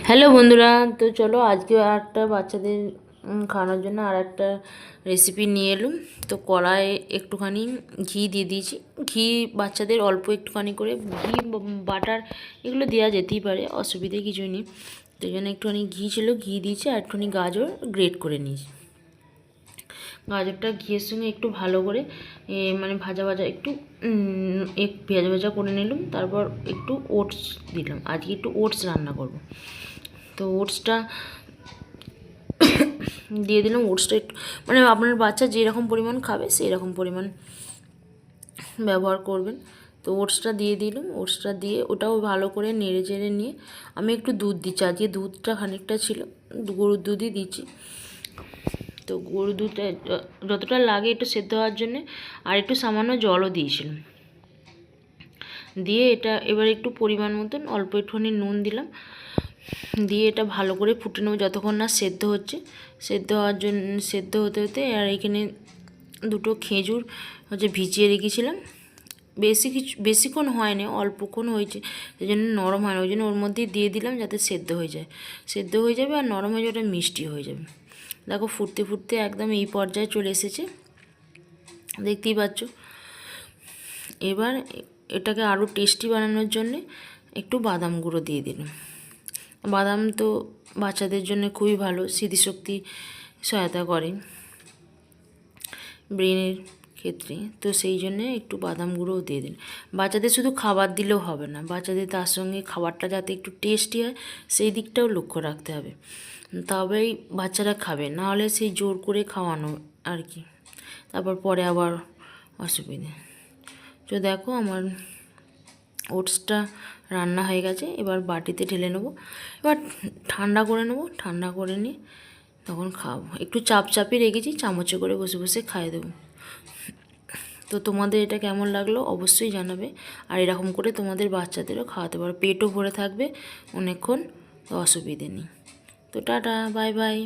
Hello বন্ধুরা, তো চলো আজকে আর একটা বাচ্চাদের খাওয়ানোর জন্য আর একটা রেসিপি নিয়ে এলুম। তো কড়ায় একটুখানি ঘি দিয়ে দিয়েছি। ঘি বাচ্চাদের অল্প একটুখানি করে ঘি, বাটার এগুলো দেওয়া যেতেই পারে, অসুবিধে কিছুই নেই। তো এই জন্য একটুখানি ঘি ছিল, ঘি দিয়েছি আর একটুখানি গাজর গ্রেট করে নিয়েছি। গাজরটা ঘিয়ের সঙ্গে একটু ভালো করে মানে ভাজা ভাজা একটু ভাজা ভাজা করে নিলাম। তারপর একটু ওটস দিলাম, আজকে একটু ওটস রান্না করব। তো ওটসটা দিয়ে দিলাম। ওটসটা একটু মানে আপনার বাচ্চা যেরকম পরিমাণ খাবে সেই রকম পরিমাণ ব্যবহার করবেন। তো ওটসটা দিয়ে দিলাম। ওটসটা দিয়ে ওটাও ভালো করে নেড়ে চেড়ে নিয়ে আমি একটু দুধ দিচ্ছি। আজকে দুধটা খানিকটা ছিল, গরুর দুধই দিচ্ছি। তো গরুর দুধটা যতটা লাগে একটু সেদ্ধ হওয়ার জন্যে আর একটু সামান্য জলও দিয়েছিলাম। দিয়ে এটা এবার একটু পরিমাণ মতন অল্প একটুখানি নুন দিলাম, দিয়ে এটা ভালো করে ফুটে নেবো যতক্ষণ না সেদ্ধ হচ্ছে। সেদ্ধ হওয়ার জন্য সেদ্ধ হতে হতে আর এখানে দুটো খেজুর ভিজিয়ে রেখেছিলাম। বেশিক্ষণ হয়নি, অল্পক্ষণ হয়েছে, সেই জন্য নরম হয় না, ওই জন্য ওর মধ্যেই দিয়ে দিলাম যাতে সেদ্ধ হয়ে যায়। সেদ্ধ হয়ে যাবে আর নরম হয়ে যাবে, ওটা মিষ্টি হয়ে যাবে। দেখো ফুটতে ফুটতে একদম এই পর্যায়ে চলে এসেছে, দেখতেই পাচ্ছ। এবার এটাকে আরও টেস্টি বানানোর জন্যে একটু বাদাম গুঁড়ো দিয়ে দিলাম। বাদাম তো বাচ্চাদের জন্য খুবই ভালো, স্মৃতিশক্তি সহায়তা করে ব্রেনের ক্ষেত্রে। তো সেই জন্যে একটু বাদাম গুঁড়োও দিয়ে দিন। বাচ্চাদের শুধু খাবার দিলেও হবে না, বাচ্চাদের তার সঙ্গে খাবারটা যাতে একটু টেস্টি হয় সেই দিকটাও লক্ষ্য রাখতে হবে, তবেই বাচ্চারা খাবে। নাহলে সেই জোর করে খাওয়ানো আর কি, তারপর পরে আবার অসুবিধে। তো দেখো আমার ওটসটা রান্না হয়ে গেছে। এবার বাটিতে ঢেলে নেবো, এবার ঠান্ডা করে নেবো। ঠান্ডা করে নিয়ে তখন খাবো। একটু চাপচাপি রেখেছি, চামচে করে বসে বসে খাইয়ে দেবো। তো তোমাদের এটা কেমন লাগলো অবশ্যই জানাবে। আর এরকম করে তোমাদের বাচ্চাদেরও খাওয়াতে পারো, পেটও ভরে থাকবে অনেকক্ষণ, তো অসুবিধে নেই। তো টাটা, বাই বাই।